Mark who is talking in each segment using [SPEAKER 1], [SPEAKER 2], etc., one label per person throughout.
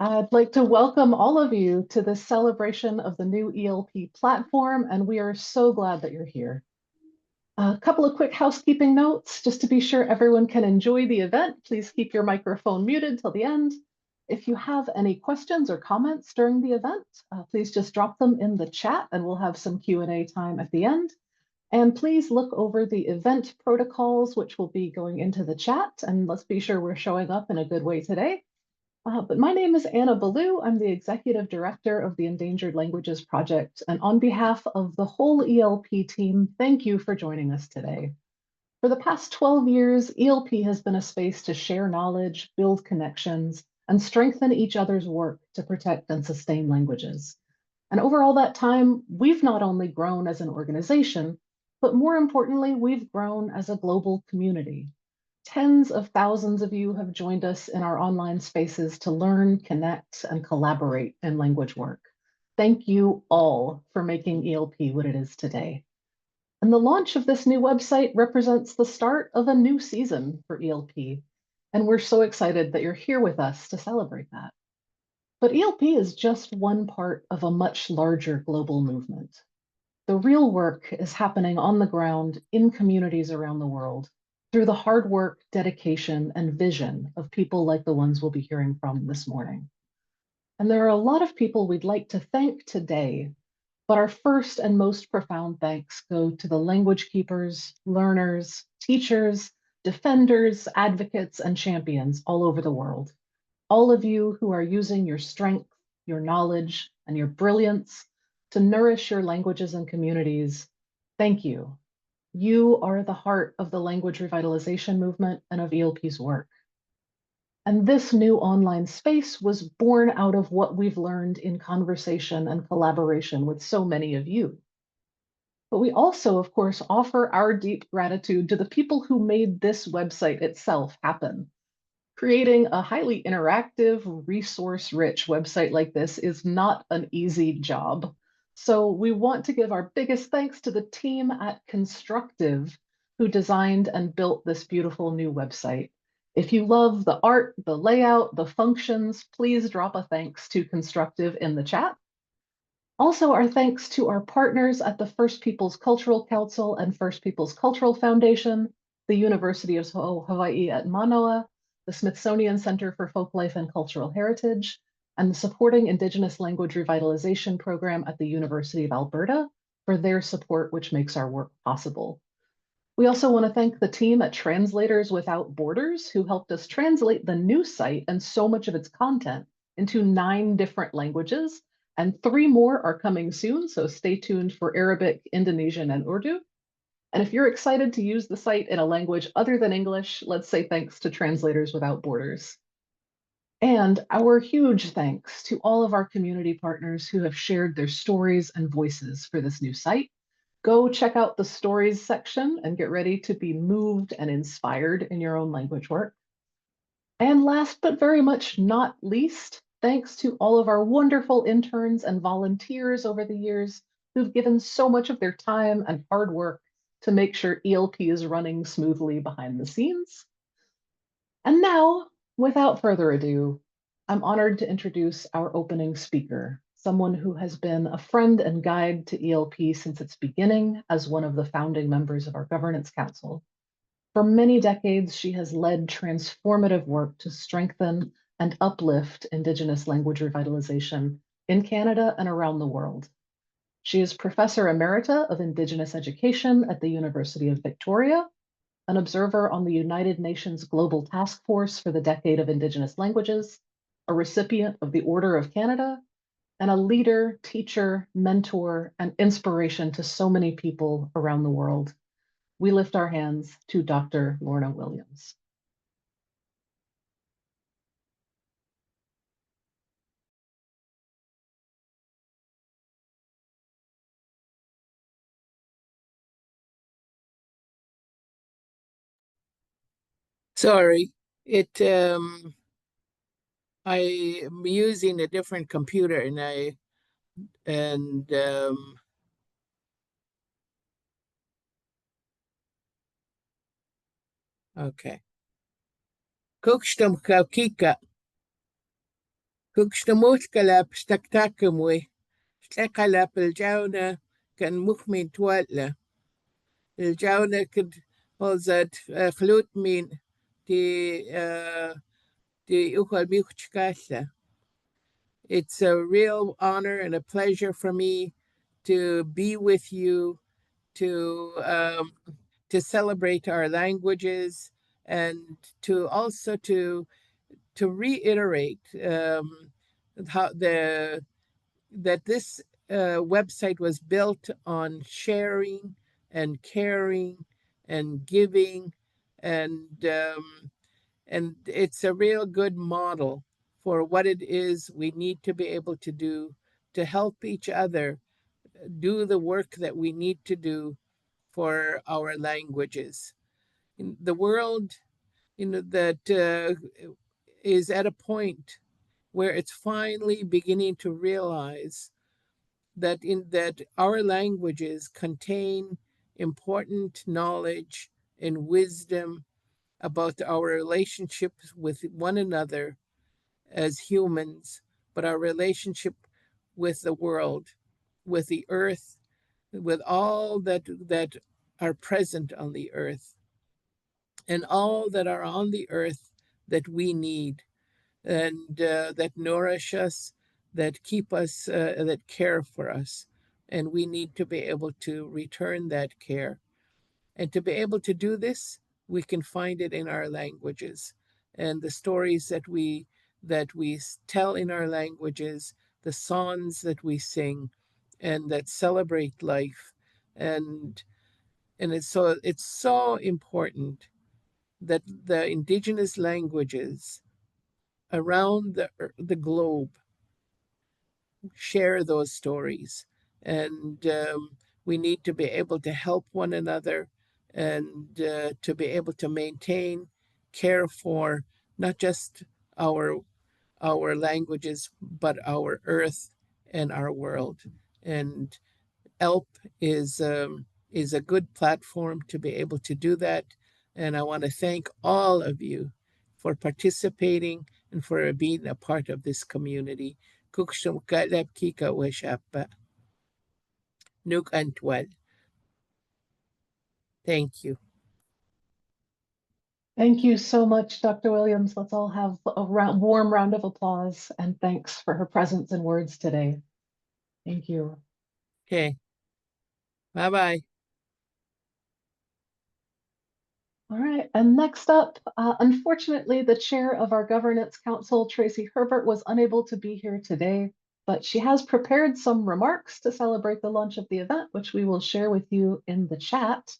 [SPEAKER 1] I'd like to welcome all of you to this celebration of the new ELP platform, and we are so glad that you're here. A couple of quick housekeeping notes, just to be sure everyone can enjoy the event. Please keep your microphone muted till the end. If you have any questions or comments during the event, please just drop them in the chat and we'll have some Q&A time at the end. And please look over the event protocols, which will be going into the chat, and let's be sure we're showing up in a good way today. But my name is Anna Ballou. I'm the Executive Director of the Endangered Languages Project. And on behalf of the whole ELP team, thank you for joining us today. For the past 12 years, ELP has been a space to share knowledge, build connections, and strengthen each other's work to protect and sustain languages. And over all that time, we've not only grown as an organization, but more importantly, we've grown as a global community. Tens of thousands of you have joined us in our online spaces to learn, connect, and collaborate in language work. Thank you all for making ELP what it is today. And the launch of this new website represents the start of a new season for ELP. And we're so excited that you're here with us to celebrate that. But ELP is just one part of a much larger global movement. The real work is happening on the ground in communities around the world, through the hard work, dedication, and vision of people like the ones we'll be hearing from this morning. And there are a lot of people we'd like to thank today, but our first and most profound thanks go to the language keepers, learners, teachers, defenders, advocates, and champions all over the world. All of you who are using your strength, your knowledge, and your brilliance to nourish your languages and communities, thank you. You are the heart of the language revitalization movement and of ELP's work. And this new online space was born out of what we've learned in conversation and collaboration with so many of you. But we also, of course, offer our deep gratitude to the people who made this website itself happen. Creating a highly interactive, resource-rich website like this is not an easy job. So we want to give our biggest thanks to the team at Constructive who designed and built this beautiful new website. If you love the art, the layout, the functions, please drop a thanks to Constructive in the chat. Also, our thanks to our partners at the First Peoples Cultural Council and First Peoples Cultural Foundation, the University of Hawaii at Manoa, the Smithsonian Center for Folklife and Cultural Heritage, and the Supporting Indigenous Language Revitalization Program at the University of Alberta for their support, which makes our work possible. We also want to thank the team at Translators Without Borders, who helped us translate the new site and so much of its content into 9 different languages, and 3 more are coming soon, so stay tuned for Arabic, Indonesian, and Urdu. And if you're excited to use the site in a language other than English, let's say thanks to Translators Without Borders. And our huge thanks to all of our community partners who have shared their stories and voices for this new site. Go check out the stories section and get ready to be moved and inspired in your own language work. And last but very much not least, thanks to all of our wonderful interns and volunteers over the years who've given so much of their time and hard work to make sure ELP is running smoothly behind the scenes. And now, without further ado, I'm honored to introduce our opening speaker, someone who has been a friend and guide to ELP since its beginning as one of the founding members of our Governance Council. For many decades, she has led transformative work to strengthen and uplift Indigenous language revitalization in Canada and around the world. She is Professor Emerita of Indigenous Education at the University of Victoria, an observer on the United Nations Global Task Force for the Decade of Indigenous Languages, a recipient of the Order of Canada, and a leader, teacher, mentor, and inspiration to so many people around the world. We lift our hands to Dr. Lorna Williams.
[SPEAKER 2] Sorry, I am using a different computer and okay. Kukstum Kaukika. Kukshtamut kalap staktakamwe. Stlekkalap الجاونة كان مخمن توالة. الجاونة كد هوزات خلوت من تي أخل ميخشكاسة. It's a real honor and a pleasure for me to be with you to celebrate our languages and to also to reiterate how that this website was built on sharing and caring and giving and and it's a real good model for what it is we need to be able to do to help each other do the work that we need to do for our languages. In the world, that is at a point where it's finally beginning to realize that our languages contain important knowledge and wisdom about our relationships with one another as humans, but our relationship with the world, with the earth, with all that are present on the earth, and all that are on the earth that we need, and that nourish us, that keep us, that care for us. And we need to be able to return that care. And to be able to do this, we can find it in our languages. And the stories that we tell in our languages, the songs that we sing, and that celebrate life. And it's so important that the indigenous languages around the globe share those stories. And we need to be able to help one another and to be able to maintain, care for not just our languages, but our earth and our world. And ELP is a good platform to be able to do that. And I want to thank all of you for participating and for being a part of this community. Kukshum kalab kika weshapa. Nuk antwal. Thank you.
[SPEAKER 1] Thank you so much, Dr. Williams. Let's all have a warm round of applause and thanks for her presence and words today. Thank you.
[SPEAKER 2] Okay. Bye-bye.
[SPEAKER 1] All right, and next up, unfortunately, the chair of our governance council, Tracy Herbert, was unable to be here today, but she has prepared some remarks to celebrate the launch of the event, which we will share with you in the chat.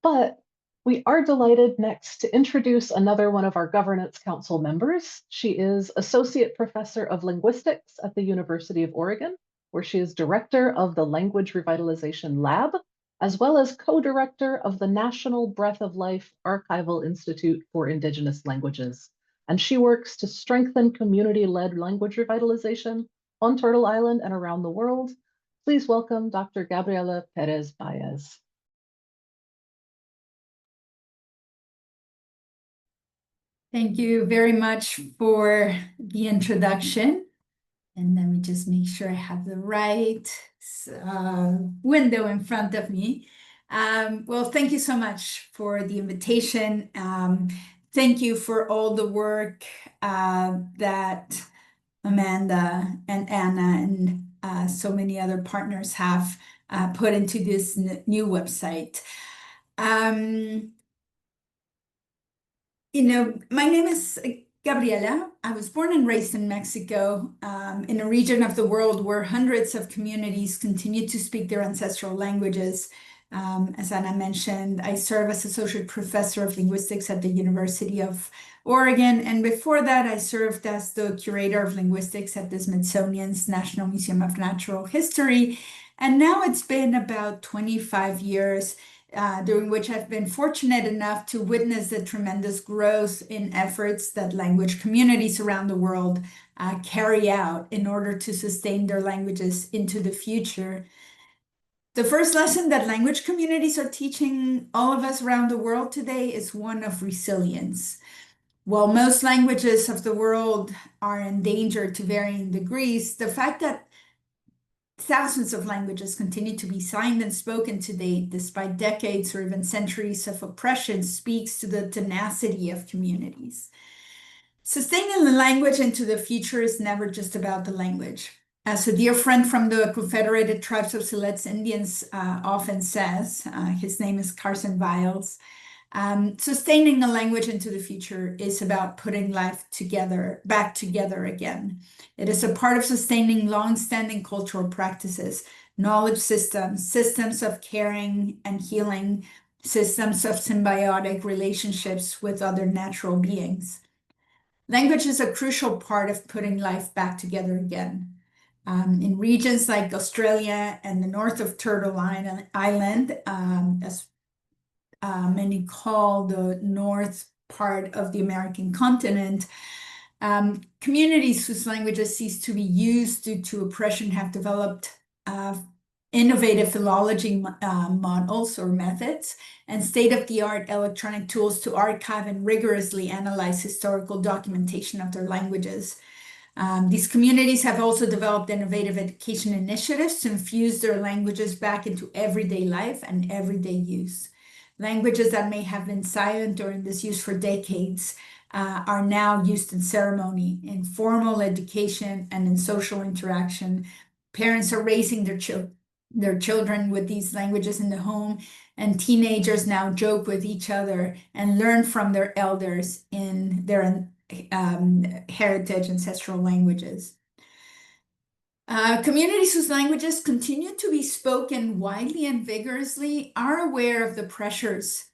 [SPEAKER 1] But we are delighted next to introduce another one of our governance council members. She is Associate Professor of Linguistics at the University of Oregon, where she is Director of the Language Revitalization Lab, as well as co-director of the National Breath of Life Archival Institute for Indigenous Languages. And she works to strengthen community-led language revitalization on Turtle Island and around the world. Please welcome Dr. Gabriela Perez Báez.
[SPEAKER 3] Thank you very much for the introduction. And let me just make sure I have the right window in front of me. Well, thank you so much for the invitation. Thank you for all the work that Amanda and Anna and so many other partners have put into this new website. My name is Gabriela. I was born and raised in Mexico, in a region of the world where hundreds of communities continue to speak their ancestral languages. As Anna mentioned, I serve as Associate Professor of Linguistics at the University of Oregon, and before that, I served as the Curator of Linguistics at the Smithsonian's National Museum of Natural History. And now it's been about 25 years during which I've been fortunate enough to witness the tremendous growth in efforts that language communities around the world carry out in order to sustain their languages into the future. The first lesson that language communities are teaching all of us around the world today is one of resilience. While most languages of the world are endangered to varying degrees, the fact that thousands of languages continue to be signed and spoken today, despite decades or even centuries of oppression, speaks to the tenacity of communities. Sustaining the language into the future is never just about the language. As a dear friend from the Confederated Tribes of Siletz Indians often says, his name is Carson Viles, sustaining a language into the future is about putting life back together again. It is a part of sustaining long-standing cultural practices, knowledge systems, systems of caring and healing, systems of symbiotic relationships with other natural beings. Language is a crucial part of putting life back together again. In regions like Australia and the north of Turtle Island, as many call the north part of the American continent, communities whose languages cease to be used due to oppression have developed innovative philology models or methods and state-of-the-art electronic tools to archive and rigorously analyze historical documentation of their languages. These communities have also developed innovative education initiatives to infuse their languages back into everyday life and everyday use. Languages that may have been silent during disuse for decades are now used in ceremony, in formal education, and in social interaction. Parents are raising their children with these languages in the home, and teenagers now joke with each other and learn from their elders in their heritage ancestral languages. Communities whose languages continue to be spoken widely and vigorously are aware of the pressures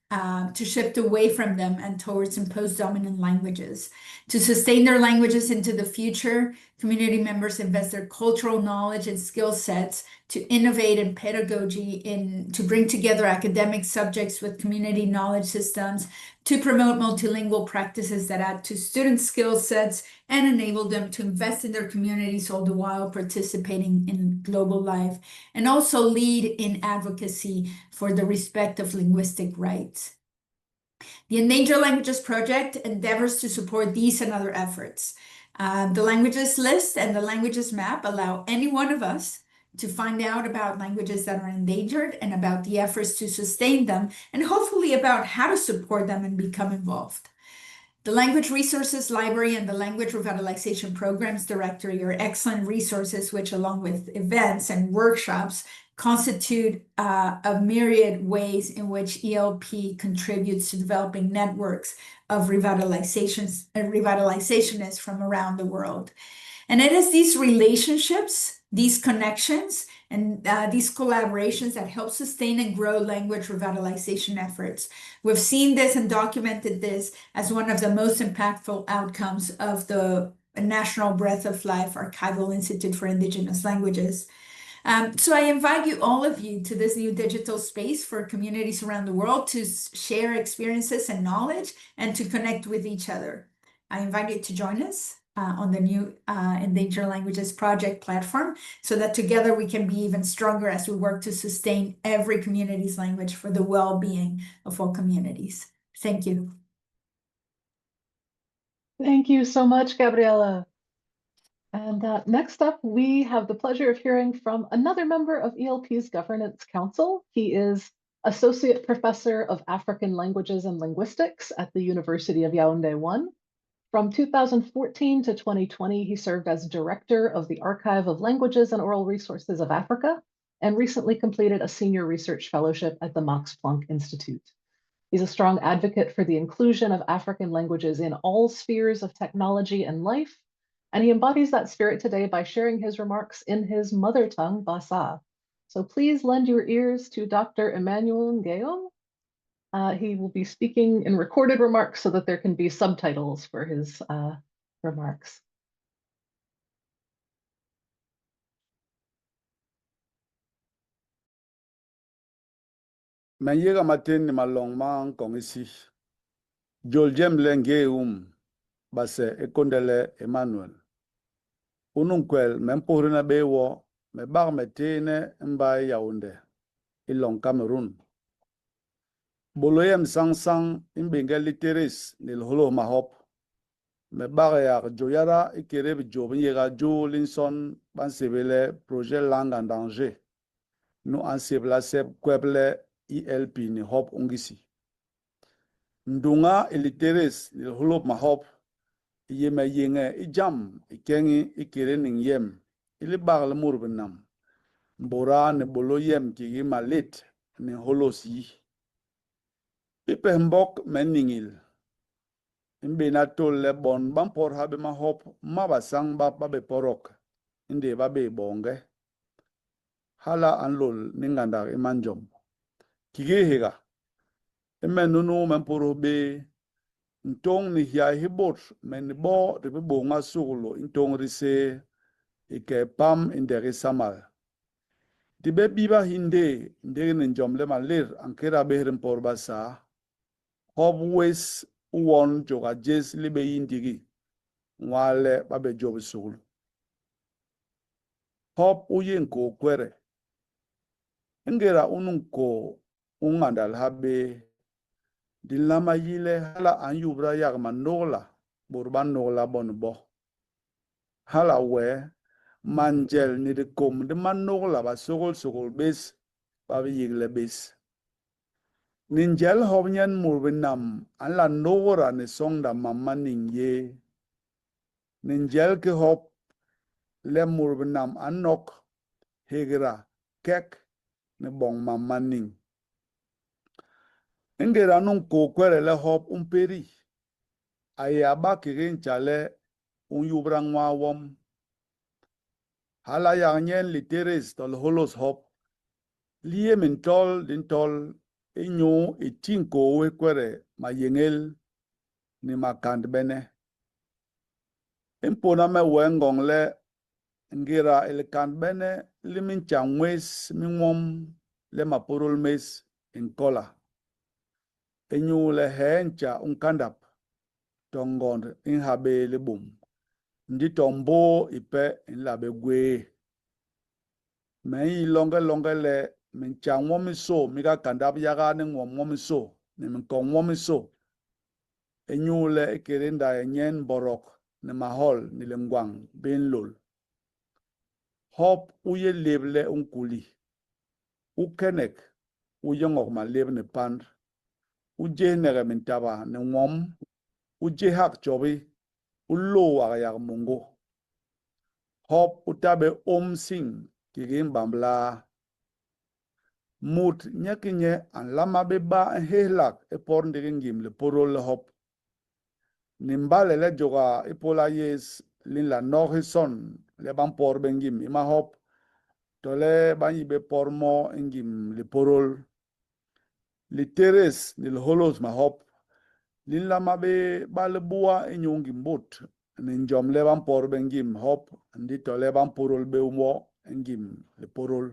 [SPEAKER 3] to shift away from them and towards imposed dominant languages. To sustain their languages into the future, community members invest their cultural knowledge and skill sets to innovate in pedagogy, to bring together academic subjects with community knowledge systems, to promote multilingual practices that add to student skill sets and enable them to invest in their communities all the while participating in global life, and also lead in advocacy for the respect of linguistic rights. The Endangered Languages Project endeavors to support these and other efforts. The languages list and the languages map allow any one of us to find out about languages that are endangered and about the efforts to sustain them, and hopefully about how to support them and become involved. The Language Resources Library and the Language Revitalization Programs Directory are excellent resources which, along with events and workshops, constitute a myriad ways in which ELP contributes to developing networks of revitalizationists from around the world. And it is these relationships, these connections, and these collaborations that help sustain and grow language revitalization efforts. We've seen this and documented this as one of the most impactful outcomes of the National Breath of Life Archival Institute for Indigenous Languages. So I invite all of you to this new digital space for communities around the world to share experiences and knowledge and to connect with each other. I invite you to join us on the new Endangered Languages Project platform so that together we can be even stronger as we work to sustain every community's language for the well-being of all communities. Thank you.
[SPEAKER 1] Thank you so much, Gabriela. And next up, we have the pleasure of hearing from another member of ELP's Governance Council. He is Associate Professor of African Languages and Linguistics at the University of Yaoundé 1. From 2014 to 2020, he served as Director of the Archive of Languages and Oral Resources of Africa, and recently completed a Senior Research Fellowship at the Max Planck Institute. He's a strong advocate for the inclusion of African languages in all spheres of technology and life, and he embodies that spirit today by sharing his remarks in his mother tongue, Bassa. So please lend your ears to Dr. Emmanuel Ngué. He will be speaking in recorded remarks so that there can be subtitles for his remarks.
[SPEAKER 4] Menyiga matin ni malong mang kongisi. Joljem lenge base ekondele Emanuel. Ununkwel mempurina bewo me bag metene mbai Yaoundé ilong Cameroon. Boloyem sang imbinge literis nil holo mahop me bagaya joyara ikere bi job yega jo linson ban sebele projet langue en danger nous en sebla seb kweble ELP ni hop ungisi ndunga iliteres ni hulop ma hop yeme yenge ijam ikengi ikere ning yem ili bagle murbenam mbora ne bolo yem ki malit ni holos yi ipe mbok meningil imbe na tolle bon bampor habe ma hop mabasang ba be porok inde ba be bonge hala anlol ninganda imanjom kige hega imenunu memporo be ntong ni hia hibot men bo de be bonga sulo ntong rise ike pam indere samal di be biba hinde ndege njom le malir ankera behren por basa hop wes won joga jes libe yindigi wale babe job sugul hop uyen ko kwere ngera unun ko ungandal habe dilama yile hala an yubra yagma nola burban nola bonbo hala we manjel ni de kom de man nola ba sugul bes ba yigle bes ninjel hobnyen murbenam an la nora ne sonda mamma ningye ninjel ke hop le murbenam anok hegra kek ne bong mamma ning ngera nun ko kwere le hop umperi aya ba kirin chale un yubra ngwa wom hala ya nyen literes tol holos hop liye min tol din tol inyo itinko we kwere ma yengel ni makand bene impona me wengong le ngira il kan bene limin changwes mingwom le maporol mes in kola enyu le hencha unkandap tongond in habe le bum ndi tombo ipe in labe gwe me longe le min changwom so miga kandap yaga ne ngwom so ne min kongwom so enyu le kerenda enyen borok ne mahol ni lengwang ben lol hop uye leble unkuli ukenek uyongok ma lebne pand uje nege min taba ne ngom uje hak chobi ullo wa ya mungo hop utabe sing kigin bambla mut nyakinye an lama be ba helak e por ndege ngim le porol hop nimbale le joga ipola yes lin la norhison le ban por bengim ima hop tole ban yibe pormo ngim le porol li teres ni le holos ma hop lin la mabe bal bua enyongi mbot ni njom le ban por bengim hop ndi tole ban porol be umo ngim le porol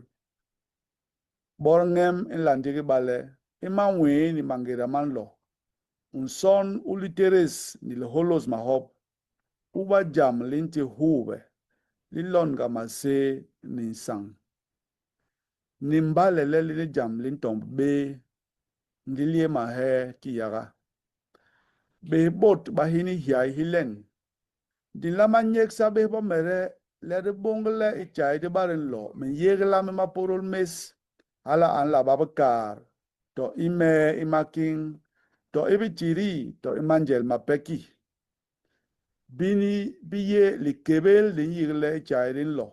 [SPEAKER 4] borngem in landigi bale ima wi ni mangira man lo unson uliteres ni le holos ma hop uba jam linti hube lilon ga mase ni sang nimbale le li jam lintom be ndilie ma he kiyaga be bot bahini hiai hilen din la manyek sa be bo mere le de bongle ichai de barin lo men yegla me maporol mes ala an la babakar to ime imaking to ibichiri to imanjel mapeki bini biye likebel din yigle ichai din lo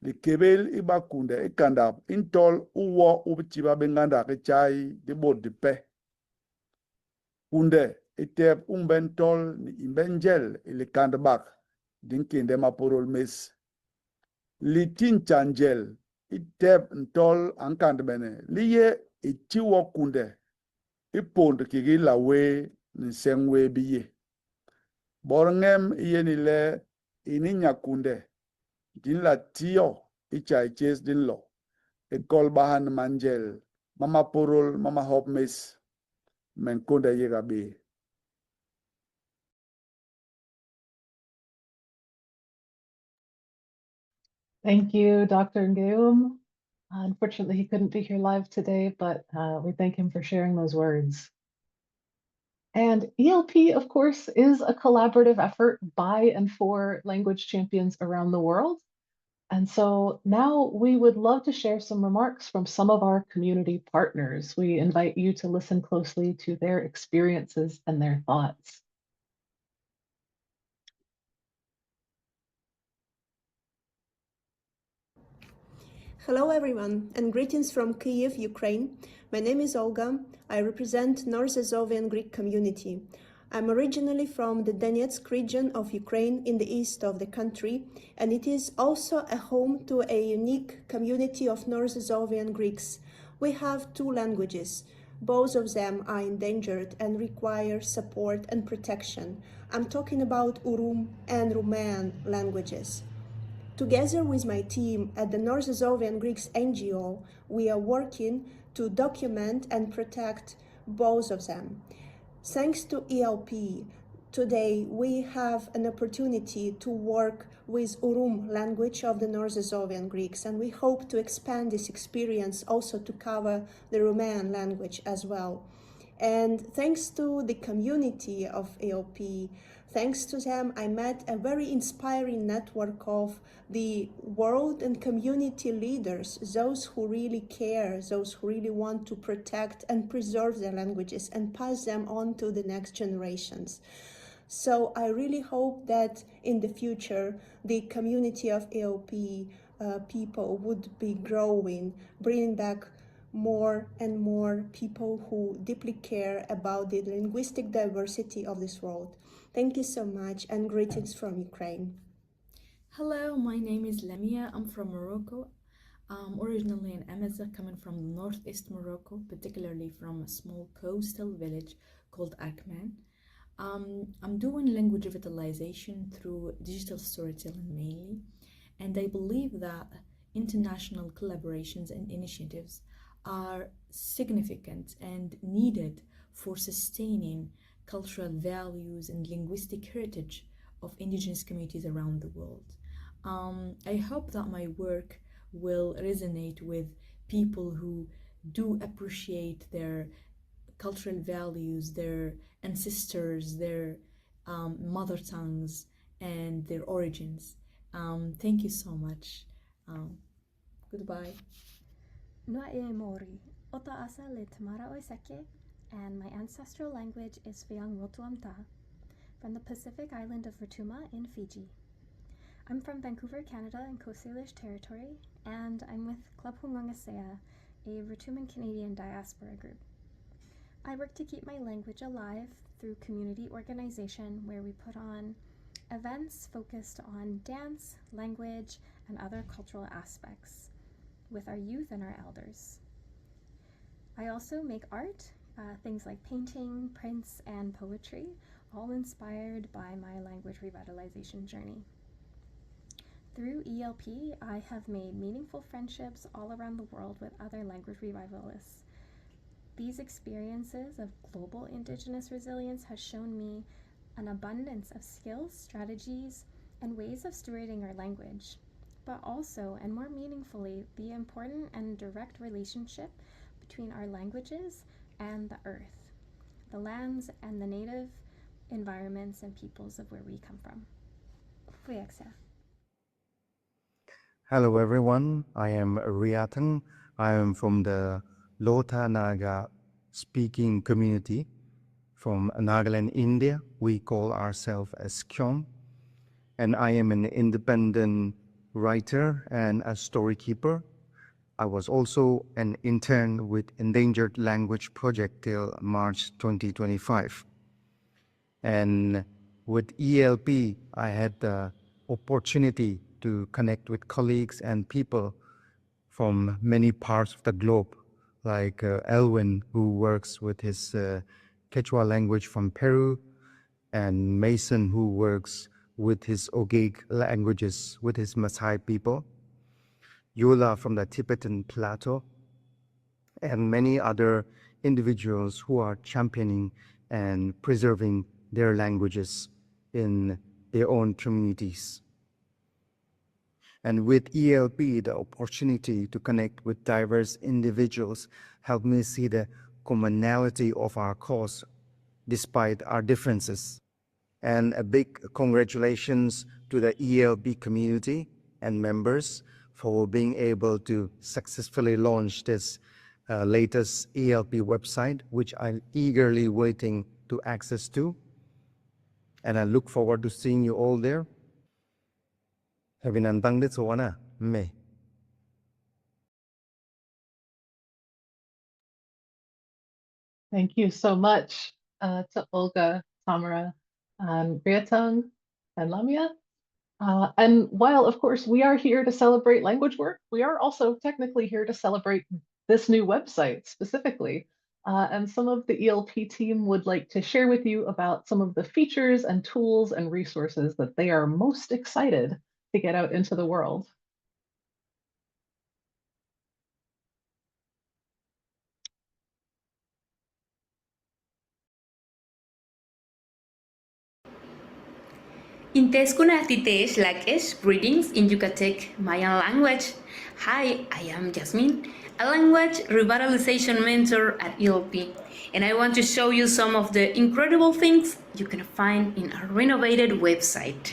[SPEAKER 4] likebel ibakunde ikandap intol uwo ubichiba benganda ichai de bot de pe kunde itep umbentol ni imbenjel ilikandbak din kinde maporol mes litin chanjel itep ntol ankandbene liye ichiwo kunde ipond kigi lawe ni sengwe biye borngem iye ni le ininya kunde din la tiyo ichai ches din lo ikol bahan manjel mama porol mama hop mes men kunde yega be.
[SPEAKER 1] Thank you, Dr. Ngué. Unfortunately, he couldn't be here live today, but we thank him for sharing those words. And ELP, of course, is a collaborative effort by and for language champions around the world. And so now we would love to share some remarks from some of our community partners. We invite you to listen closely to their experiences and their thoughts.
[SPEAKER 5] Hello everyone, and greetings from Kyiv, Ukraine. My name is Olga. I represent North Azovian Greek community. I'm originally from the Donetsk region of Ukraine in the east of the country, and it is also a home to a unique community of North Azovian Greeks. We have two languages. Both of them are endangered and require support and protection. I'm talking about Urum and Rumean languages. Together with my team at the North Azovian Greeks NGO, we are working to document and protect both of them. Thanks to ELP, today we have an opportunity to work with Urum language of the North Azovian Greeks, and we hope to expand this experience also to cover the Romanian language as well. And thanks to the community of ELP, thanks to them, I met a very inspiring network of the world and community leaders, those who really care, those who really want to protect and preserve their languages and pass them on to the next generations. So I really hope that in the future, the community of ELP people would be growing, bringing back more and more people who deeply care about the linguistic diversity of this world. Thank you so much, and greetings from Ukraine.
[SPEAKER 6] Hello, my name is Lamia. I'm from Morocco. Originally in Amazigh, coming from northeast Morocco, particularly from a small coastal village called Akman. I'm doing language revitalization through digital storytelling mainly, and I believe that international collaborations and initiatives are significant and needed for sustaining cultural values and linguistic heritage of indigenous communities around the world. I hope that my work will resonate with people who do appreciate their cultural values, their ancestors, their mother tongues, and their origins. Thank you so much. Goodbye.
[SPEAKER 7] Ngue Mori, Ota Asa Le Tamara Oiseke, and my ancestral language is Fiang Rotuamta, from the Pacific island of Rotuma in Fiji. I'm from Vancouver, Canada in Coast Salish Territory, and I'm with Club Hungangasea, a Rotuman Canadian diaspora group. I work to keep my language alive through community organization where we put on events focused on dance, language, and other cultural aspects with our youth and our elders. I also make art, things like painting, prints, and poetry, all inspired by my language revitalization journey. Through ELP, I have made meaningful friendships all around the world with other language revivalists. These experiences of global Indigenous resilience has shown me an abundance of skills, strategies, and ways of stewarding our language, but also, and more meaningfully, the important and direct relationship between our languages and the earth, the lands and the native environments and peoples of where we come from. Fuyaxa.
[SPEAKER 8] Hello everyone, I am Riatan. I am from the Lota Naga speaking community from Nagaland, India. We call ourselves as Kyom. And I am an independent writer and a story keeper. I was also an intern with Endangered Language Project till March 2025. And with ELP, I had the opportunity to connect with colleagues and people from many parts of the globe, like Elwin, who works with his Quechua language from Peru, and Mason, who works with his Ogiek languages with his Maasai people, Yola from the Tibetan Plateau, and many other individuals who are championing and preserving their languages in their own communities. And with ELP, the opportunity to connect with diverse individuals helped me see the commonality of our cause, despite our differences. And a big congratulations to the ELP community and members for being able to successfully launch this latest ELP website, which I'm eagerly waiting to access to. And I look forward to seeing you all there. Havinantang dit sawana me.
[SPEAKER 1] Thank you so much to Olga, Tamara, Riatang, and Lamia. And while, of course, we are here to celebrate language work, we are also technically here to celebrate this new website specifically. And some of the ELP team would like to share with you about some of the features and tools and resources that they are most excited to get out into the world.
[SPEAKER 9] Intes kunatites lakes greetings in Yucatec Mayan language. Hi, I am Jasmine, a language revitalization mentor at ELP, and I want to show you some of the incredible things you can find in our renovated website.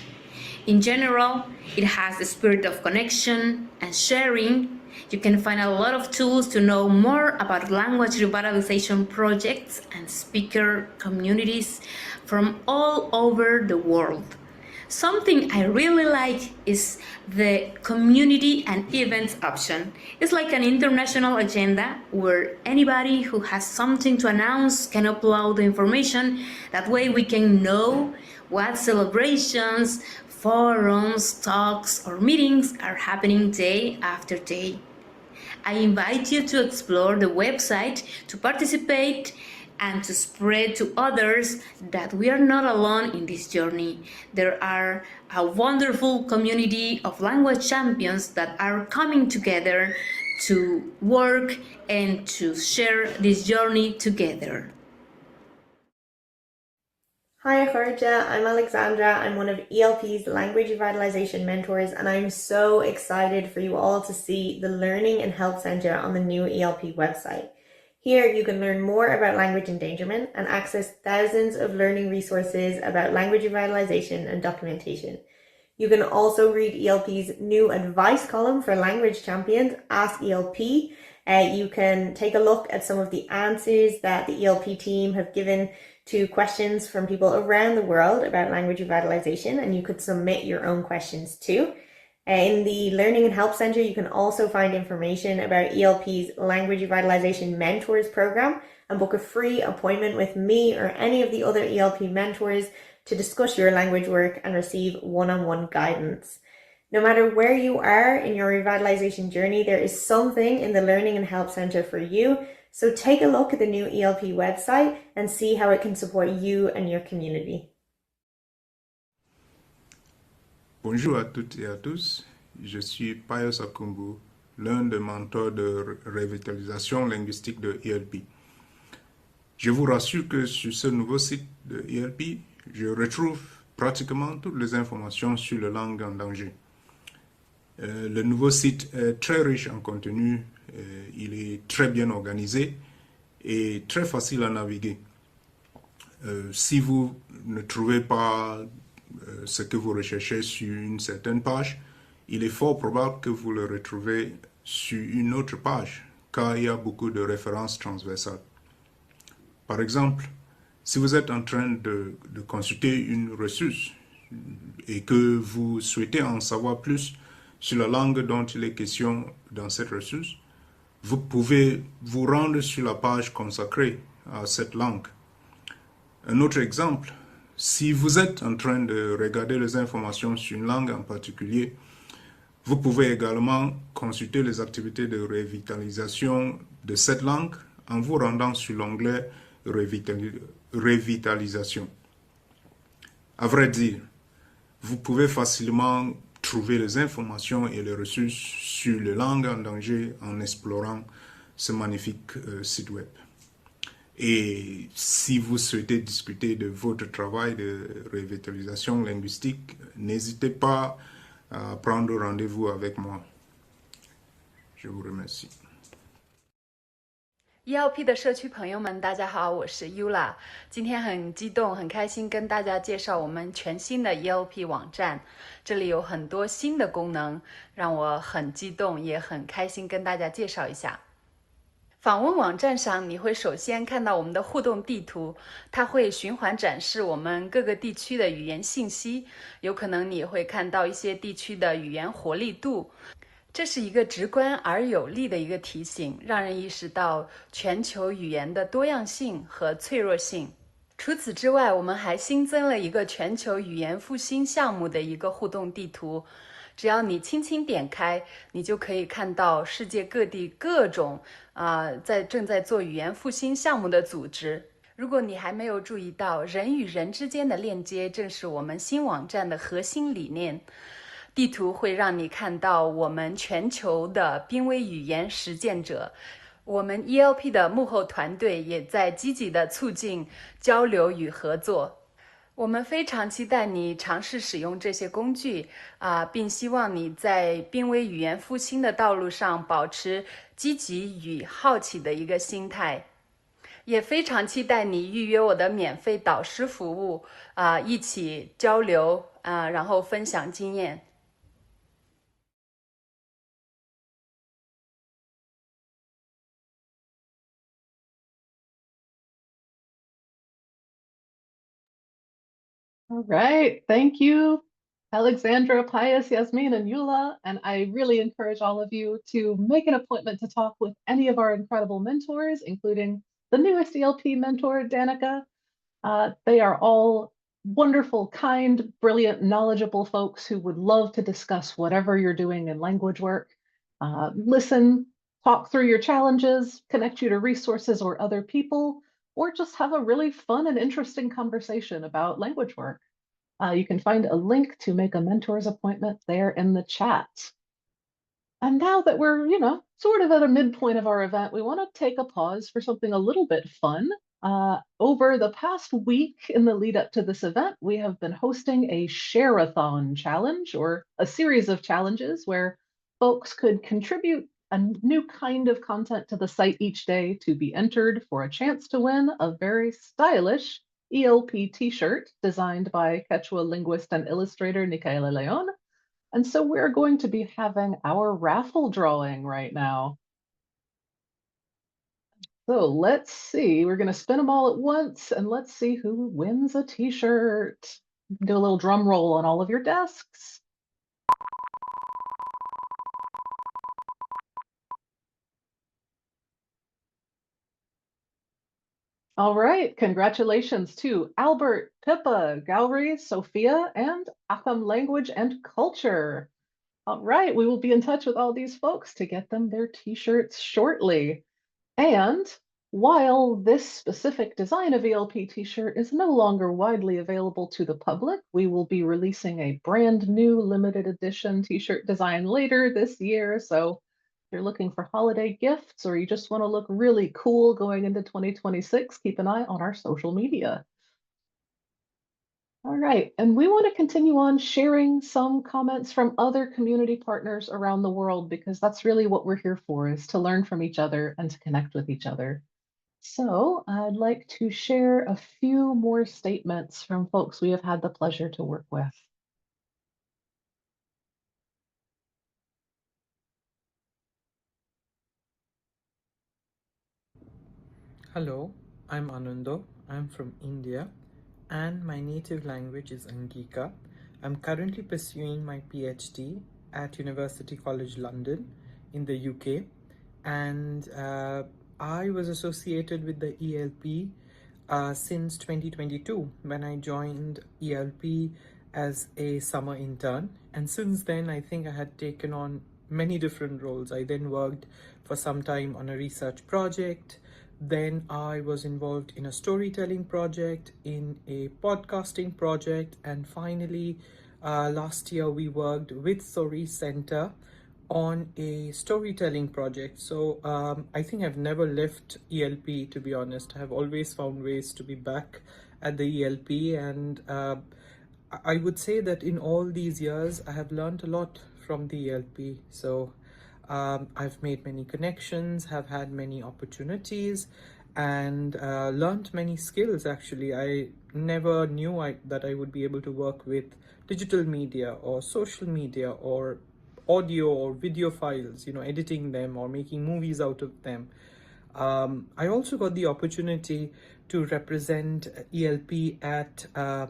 [SPEAKER 9] In general, it has the spirit of connection and sharing. You can find a lot of tools to know more about language revitalization projects and speaker communities from all over the world. Something I really like is the community and events option. It's like an international agenda where anybody who has something to announce can upload the information. That way we can know what celebrations, forums, talks, or meetings are happening day after day. I invite you to explore the website, to participate, and to spread to others that we are not alone in this journey. There are a wonderful community of language champions that are coming together to work and to share this journey together.
[SPEAKER 10] Hi Khadija, I'm Alexandra. I'm one of ELP's language revitalization mentors, and I'm so excited for you all to see the Learning and Help Center on the new ELP website. Here you can learn more about language endangerment and access thousands of learning resources about language revitalization and documentation. You can also read ELP's new advice column for language champions, Ask ELP. You can take a look at some of the answers that the ELP team have given to questions from people around the world about language revitalization, and you could submit your own questions too. In the Learning and Help Center, you can also find information about ELP's Language Revitalization Mentors program and book a free appointment with me or any of the other ELP mentors to discuss your language work and receive one-on-one guidance. No matter where you are in your revitalization journey, there is something in the Learning and Help Center for you. So take a look at the new ELP website and see how it can support you and your community.
[SPEAKER 11] Bonjour à toutes et à tous, je suis Pérez, l'un des mentors de revitalisation linguistique de ELP. Je vous rassure que sur ce nouveau site de ELP, je retrouve pratiquement toutes les informations sur les langues en danger. Le nouveau site est très riche en contenu, il est très bien organisé et très facile à naviguer. Si vous ne trouvez pas ce que vous recherchez sur une certaine page, il est fort probable que vous le retrouvez sur une autre page, car il y a beaucoup de références transversales. Par exemple, si vous êtes en train de consulter une ressource et que vous souhaitez en savoir plus sur la langue dont il est question dans cette ressource, vous pouvez vous rendre sur la page consacrée à cette langue. Un autre exemple, si vous êtes en train de regarder les informations sur une langue en particulier, vous pouvez également consulter les activités de revitalisation de cette langue en vous rendant sur l'onglet Revitalisation. À vrai dire, vous pouvez facilement trouver les informations et les ressources sur les langues en danger en explorant ce magnifique site web. Et si vous souhaitez discuter de votre travail de revitalisation linguistique, n'hésitez pas à prendre rendez-vous avec moi. Je vous remercie.
[SPEAKER 12] ELP 的社区朋友们，大家好，我是 Yula。今天很激动，很开心跟大家介绍我们全新的 ELP 网站。这里有很多新的功能，让我很激动，也很开心跟大家介绍一下。访问网站上，你会首先看到我们的互动地图，它会循环展示我们各个地区的语言信息，有可能你会看到一些地区的语言活力度。这是一个直观而有力的一个提醒，让人意识到全球语言的多样性和脆弱性。除此之外，我们还新增了一个全球语言复兴项目的一个互动地图。只要你轻轻点开，你就可以看到世界各地各种正在做语言复兴项目的组织。如果你还没有注意到，人与人之间的链接正是我们新网站的核心理念。地图会让你看到我们全球的濒危语言实践者，我们 ELP 的幕后团队也在积极地促进交流与合作。我们非常期待你尝试使用这些工具并希望你在濒危语言复兴的道路上保持积极与好奇的一个心态。也非常期待你预约我的免费导师服务一起交流然后分享经验。
[SPEAKER 1] All right, thank you, Alexandra, Pius, Yasmin, and Yula. And I really encourage all of you to make an appointment to talk with any of our incredible mentors, including the newest ELP mentor, Danica. They are all wonderful, kind, brilliant, knowledgeable folks who would love to discuss whatever you're doing in language work. Listen, talk through your challenges, connect you to resources or other people, or just have a really fun and interesting conversation about language work. You can find a link to make a mentor's appointment there in the chat. And now that we're, sort of at a midpoint of our event, we want to take a pause for something a little bit fun. Over the past week in the lead up to this event, we have been hosting a share-a-thon challenge, or a series of challenges where folks could contribute a new kind of content to the site each day to be entered for a chance to win a very stylish ELP t-shirt designed by Quechua linguist and illustrator Micaela Leon. And so we're going to be having our raffle drawing right now. So let's see, we're going to spin them all at once and let's see who wins a t-shirt. Do a little drum roll on all of your desks. All right, congratulations to Albert, Pippa, Gauri, Sophia, and Akam Language and Culture. All right, we will be in touch with all these folks to get them their t-shirts shortly. And while this specific design of ELP t-shirt is no longer widely available to the public, we will be releasing a brand new limited edition t-shirt design later this year. So if you're looking for holiday gifts or you just want to look really cool going into 2026, keep an eye on our social media. All right, and we want to continue on sharing some comments from other community partners around the world because that's really what we're here for, is to learn from each other and to connect with each other. So I'd like to share a few more statements from folks we have had the pleasure to work with.
[SPEAKER 13] Hello, I'm Anando. I'm from India and my native language is Angika. I'm currently pursuing my PhD at University College London in the UK, and I was associated with the ELP since 2022 when I joined ELP as a summer intern, and since then I think I had taken on many different roles. I then worked for some time on a research project. Then I was involved in a storytelling project, in a podcasting project, and finally last year we worked with Sori Center on a storytelling project. So I think I've never left ELP, to be honest. I have always found ways to be back at the ELP, and I would say that in all these years I have learned a lot from the ELP. So I've made many connections, have had many opportunities, and learned many skills. Actually, I never knew that I would be able to work with digital media or social media or audio or video files, editing them or making movies out of them. I also got the opportunity to represent ELP at the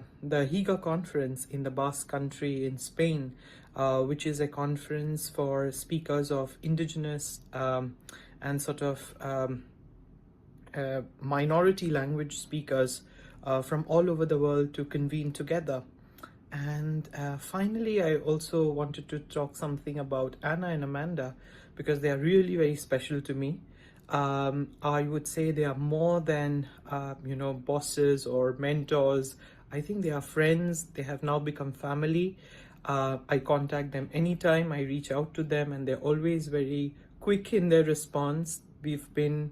[SPEAKER 13] HIGA conference in the Basque Country in Spain, which is a conference for speakers of indigenous and sort of minority language speakers from all over the world to convene together. And finally, I also wanted to talk something about Anna and Amanda, because they are really very special to me. I would say they are more than, bosses or mentors. I think they are friends. They have now become family. I contact them anytime. I reach out to them, and they're always very quick in their response. We've been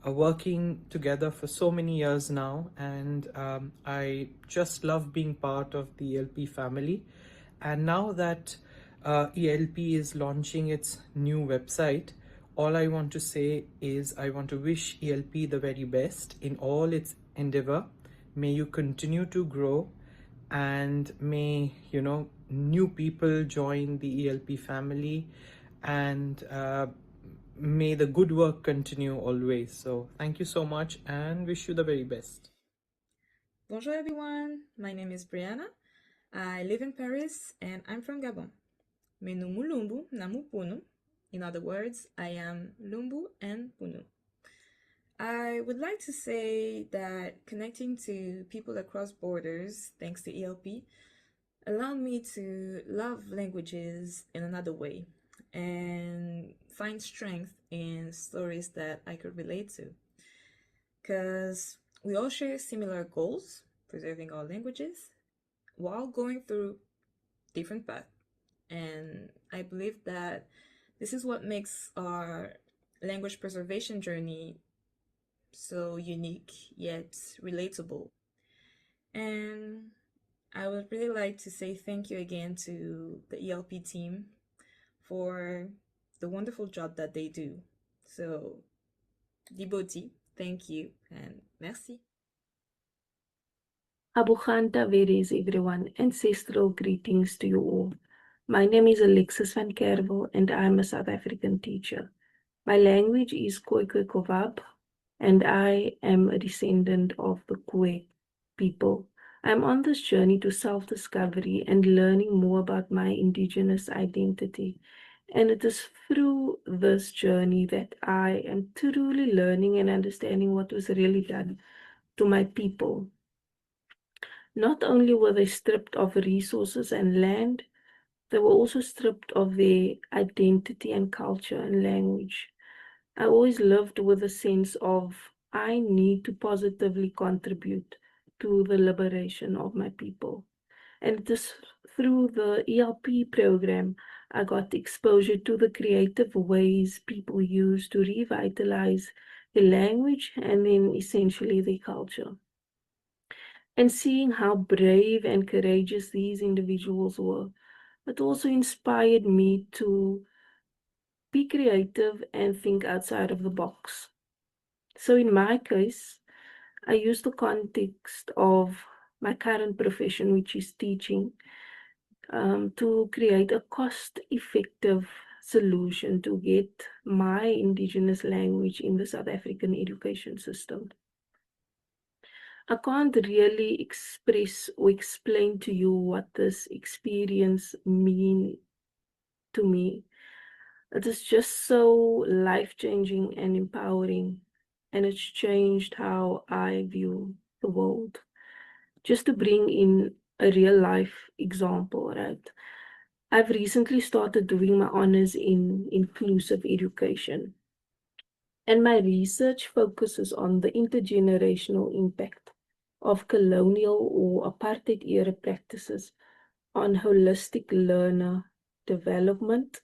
[SPEAKER 13] working together for so many years now, and I just love being part of the ELP family. And now that ELP is launching its new website, all I want to say is I want to wish ELP the very best in all its endeavor. May you continue to grow, and may new people join the ELP family, and may the good work continue always. So thank you so much, and wish you the very best.
[SPEAKER 14] Bonjour everyone, my name is Brianna. I live in Paris and I'm from Gabon. Menumu Lumbu Namu Punu. In other words, I am Lumbu and Punu. I would like to say that connecting to people across borders, thanks to ELP, allowed me to love languages in another way and find strength in stories that I could relate to. Because we all share similar goals, preserving our languages, while going through different paths. And I believe that this is what makes our language preservation journey so unique yet relatable. And I would really like to say thank you again to the ELP team for the wonderful job that they do. So, Diboti, thank you and merci.
[SPEAKER 15] Abuganta Veres, everyone. Ancestral greetings to you all. My name is Alexis van Kervel, and I'm a South African teacher. My language is Khoikhoi, and I am a descendant of the Ngue people. I'm on this journey to self-discovery and learning more about my indigenous identity. And it is through this journey that I am truly learning and understanding what was really done to my people. Not only were they stripped of resources and land, they were also stripped of their identity and culture and language. I always lived with a sense of I need to positively contribute to the liberation of my people. And it is through the ELP program I got exposure to the creative ways people use to revitalize the language and then essentially their culture. And seeing how brave and courageous these individuals were, it also inspired me to be creative and think outside of the box. So in my case, I use the context of my current profession, which is teaching, to create a cost-effective solution to get my indigenous language in the South African education system. I can't really express or explain to you what this experience means to me. It is just so life-changing and empowering, and it's changed how I view the world. Just to bring in a real-life example, right? I've recently started doing my honors in inclusive education, and my research focuses on the intergenerational impact of colonial or apartheid-era practices on holistic learner development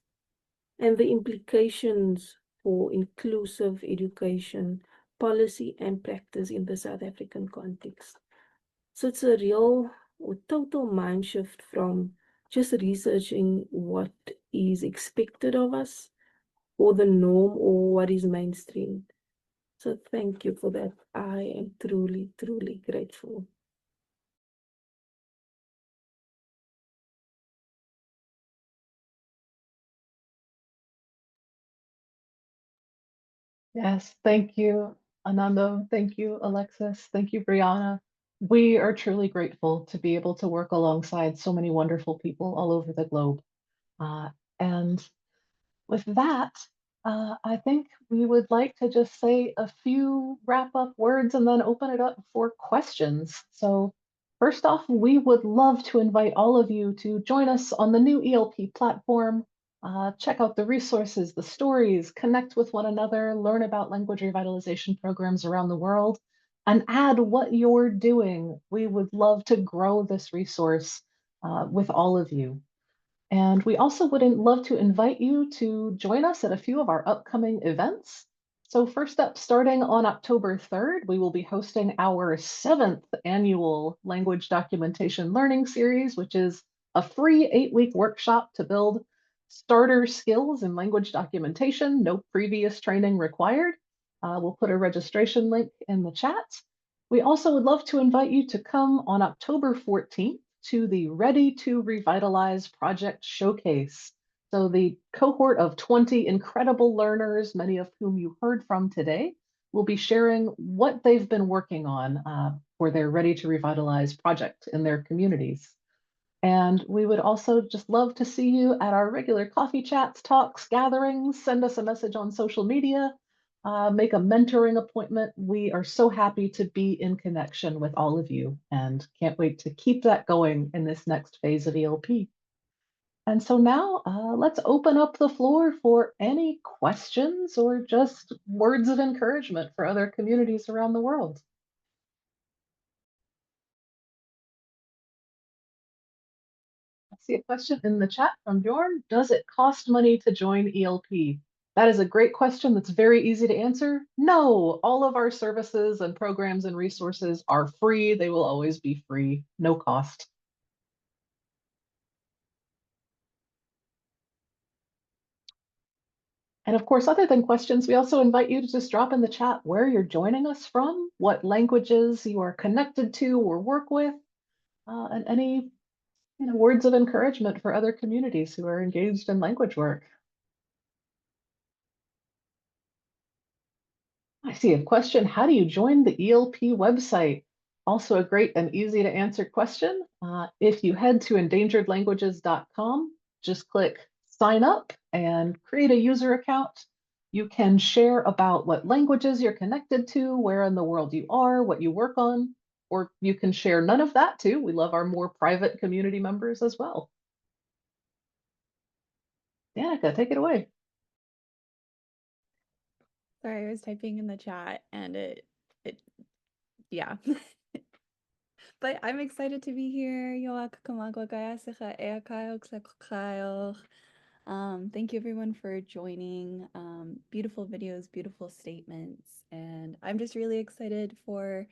[SPEAKER 15] and the implications for inclusive education policy and practice in the South African context. So it's a real or total mind shift from just researching what is expected of us or the norm or what is mainstream. So thank you for that. I am truly, truly grateful.
[SPEAKER 1] Yes, thank you, Anando. Thank you, Alexis. Thank you, Brianna. We are truly grateful to be able to work alongside so many wonderful people all over the globe. And with that, I think we would like to just say a few wrap-up words and then open it up for questions. So first off, we would love to invite all of you to join us on the new ELP platform. Check out the resources, the stories, connect with one another, learn about language revitalization programs around the world, and add what you're doing. We would love to grow this resource with all of you. And we also would love to invite you to join us at a few of our upcoming events. So first up, starting on October 3rd, we will be hosting our 7th annual Language Documentation Learning Series, which is a free 8-week workshop to build starter skills in language documentation, no previous training required. We'll put a registration link in the chat. We also would love to invite you to come on October 14th to the Ready to Revitalize Project Showcase. So the cohort of 20 incredible learners, many of whom you heard from today, will be sharing what they've been working on for their Ready to Revitalize project in their communities. And we would also just love to see you at our regular coffee chats, talks, gatherings. Send us a message on social media. Make a mentoring appointment. We are so happy to be in connection with all of you and can't wait to keep that going in this next phase of ELP. And so now let's open up the floor for any questions or just words of encouragement for other communities around the world. I see a question in the chat from Bjorn. Does it cost money to join ELP? That is a great question that's very easy to answer. No, all of our services and programs and resources are free. They will always be free, no cost. And of course, other than questions, we also invite you to just drop in the chat where you're joining us from, what languages you are connected to or work with, and any words of encouragement for other communities who are engaged in language work. I see a question. How do you join the ELP website? Also a great and easy to answer question. If you head to endangeredlanguages.com, just click sign up and create a user account. You can share about what languages you're connected to, where in the world you are, what you work on, or you can share none of that too. We love our more private community members as well. Danica, take it away.
[SPEAKER 16] Sorry, I was typing in the chat and yeah. But I'm excited to be here. Thank you everyone for joining. Beautiful videos, beautiful statements, and I'm just really excited for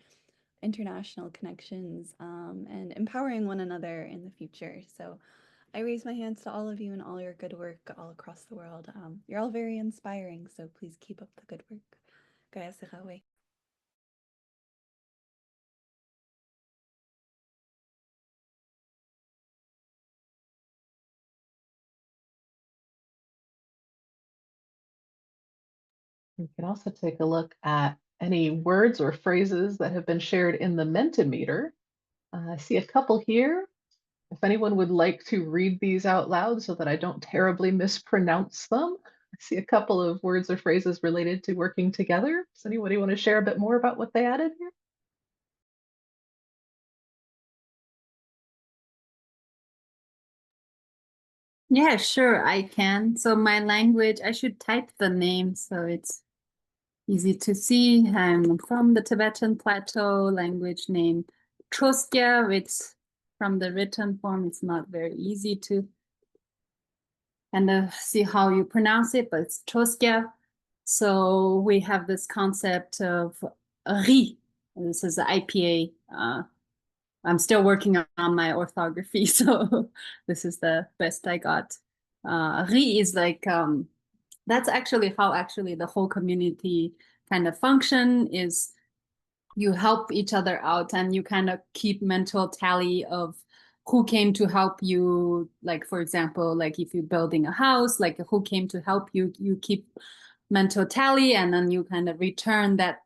[SPEAKER 16] international connections and empowering one another in the future. So I raise my hands to all of you and all your good work all across the world. You're all very inspiring, so please keep up the good work.
[SPEAKER 1] You can also take a look at any words or phrases that have been shared in the Mentimeter. I see a couple here. If anyone would like to read these out loud so that I don't terribly mispronounce them. I see a couple of words or phrases related to working together. Does anybody want to share a bit more about what they added here?
[SPEAKER 17] Yeah, sure, I can. So my language, I should type the name so it's easy to see. I'm from the Tibetan Plateau, language name Troskya. It's from the written form. It's not very easy to kind of see how you pronounce it, but it's Troskya. So we have this concept of riz. This is the IPA. I'm still working on my orthography, so this is the best I got. Riz is like that's actually how the whole community kind of function is. You help each other out and you kind of keep mental tally of who came to help you. Like, for example, like if you're building a house, like who came to help you, you keep mental tally, and then you kind of return that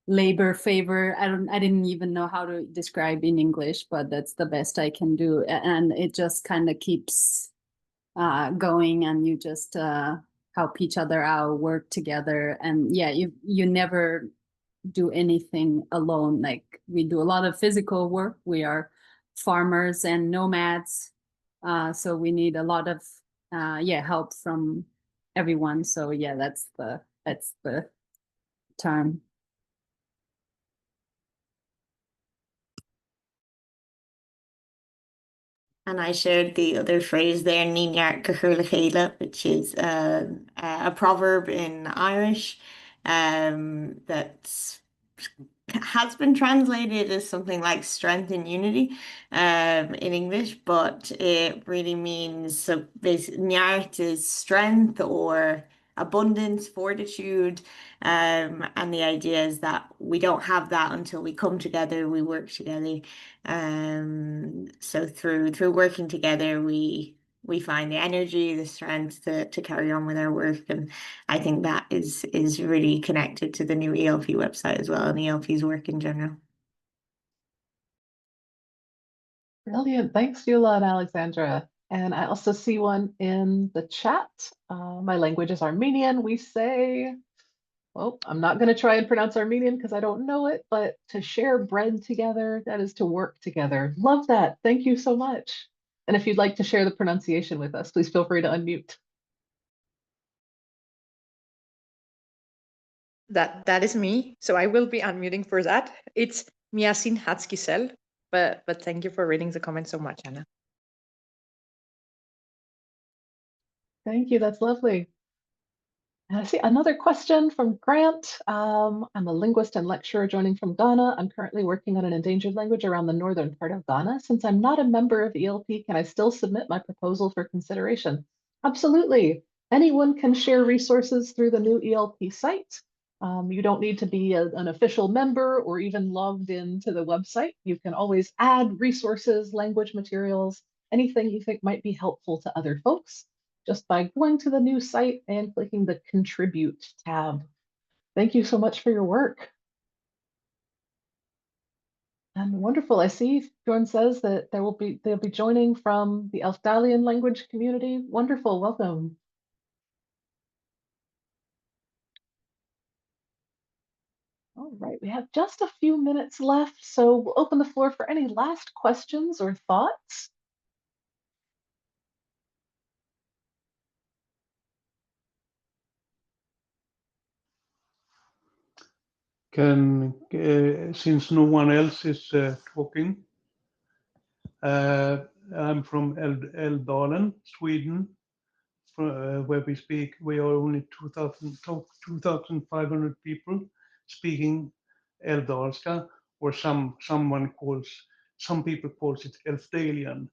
[SPEAKER 17] labor favor. I didn't even know how to describe in English, but that's the best I can do. And it just kind of keeps going, and you just help each other out, work together. And yeah, you never do anything alone. Like, we do a lot of physical work. We are farmers and nomads, so we need a lot of help from everyone. So yeah, that's the term.
[SPEAKER 10] And I shared the other phrase there, Níneart go chur le chéile, which is a proverb in Irish that has been translated as something like strength and unity in English, but it really means, so basically, Níart is strength or abundance, fortitude, and the idea is that we don't have that until we come together, we work together. So through working together, we find the energy, the strength to carry on with our work, and I think that is really connected to the new ELP website as well, and ELP's work in general.
[SPEAKER 1] Brilliant. Thanks, Yula and Alexandra. And I also see one in the chat. My language is Armenian. We say, well, I'm not going to try and pronounce Armenian because I don't know it, but to share bread together, that is to work together. Love that. Thank you so much. And if you'd like to share the pronunciation with us, please feel free to unmute.
[SPEAKER 18] That is me. So I will be unmuting for that. It's Miasin Hatskisel, but thank you for reading the comment so much, Anna.
[SPEAKER 1] Thank you. That's lovely. And I see another question from Grant. I'm a linguist and lecturer joining from Ghana. I'm currently working on an endangered language around the northern part of Ghana. Since I'm not a member of ELP, can I still submit my proposal for consideration? Absolutely. Anyone can share resources through the new ELP site. You don't need to be an official member or even logged into the website. You can always add resources, language materials, anything you think might be helpful to other folks, just by going to the new site and clicking the Contribute tab. Thank you so much for your work. And wonderful. I see Bjorn says that they'll be joining from the Elfdalian language community. Wonderful. Welcome. All right, we have just a few minutes left, so we'll open the floor for any last questions or thoughts.
[SPEAKER 19] Since no one else is talking, I'm from Älvdalen, Sweden, where we are only 2,500 people speaking Älvdalska, or some people calls it Elfdalian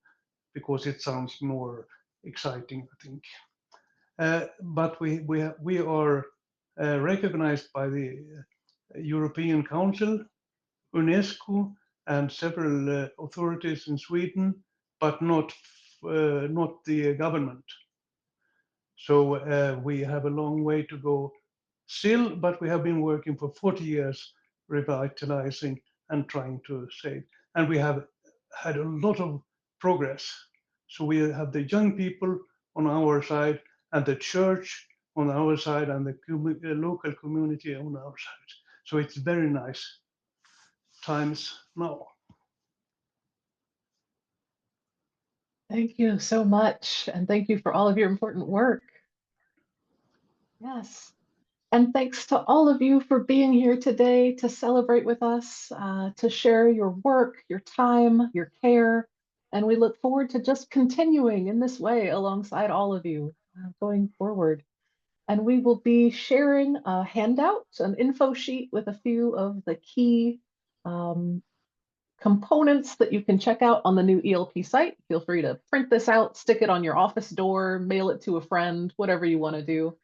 [SPEAKER 19] because it sounds more exciting, I think. But we are recognized by the European Council, UNESCO, and several authorities in Sweden, but not the government. So we have a long way to go still, but we have been working for 40 years, revitalizing and trying to save. And we have had a lot of progress. So we have the young people on our side, and the church on our side, and the local community on our side. So it's very nice times now.
[SPEAKER 1] Thank you so much. And thank you for all of your important work. Yes. And thanks to all of you for being here today to celebrate with us, to share your work, your time, your care. And we look forward to just continuing in this way alongside all of you going forward. And we will be sharing a handout, an info sheet with a few of the key components that you can check out on the new ELP site. Feel free to print this out, stick it on your office door, mail it to a friend, whatever you want to do.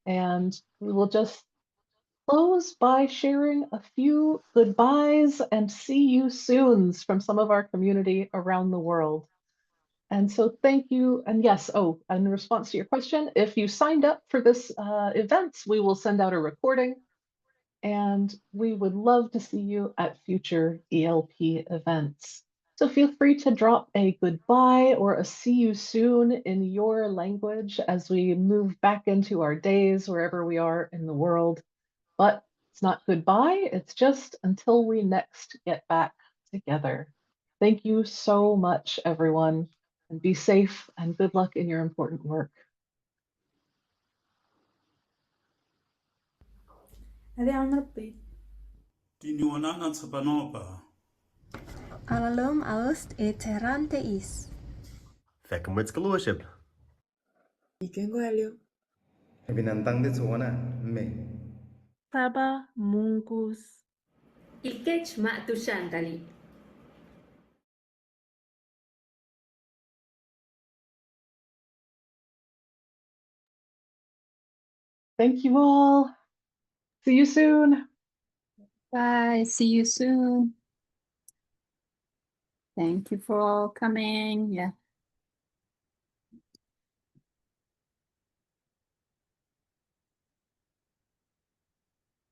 [SPEAKER 1] And we will just close by sharing a few goodbyes and see you soons from some of our community around the world. And so thank you. And yes, oh, in response to your question, if you signed up for this event, we will send out a recording. And we would love to see you at future ELP events. So feel free to drop a goodbye or a see you soon in your language as we move back into our days wherever we are in the world. But it's not goodbye, it's just until we next get back together. Thank you so much, everyone, and be safe and good luck in your important work.
[SPEAKER 7] Alalom aust e terante is.
[SPEAKER 20] Fekkemuts geloosjep.
[SPEAKER 14] Ikengoelio.
[SPEAKER 8] Binantang de zona me.
[SPEAKER 15] Saba mungus.
[SPEAKER 9] Ilkech ma tu shantali.
[SPEAKER 1] Thank you all. See you soon.
[SPEAKER 17] Bye. See you soon. Thank you for all coming. Yeah.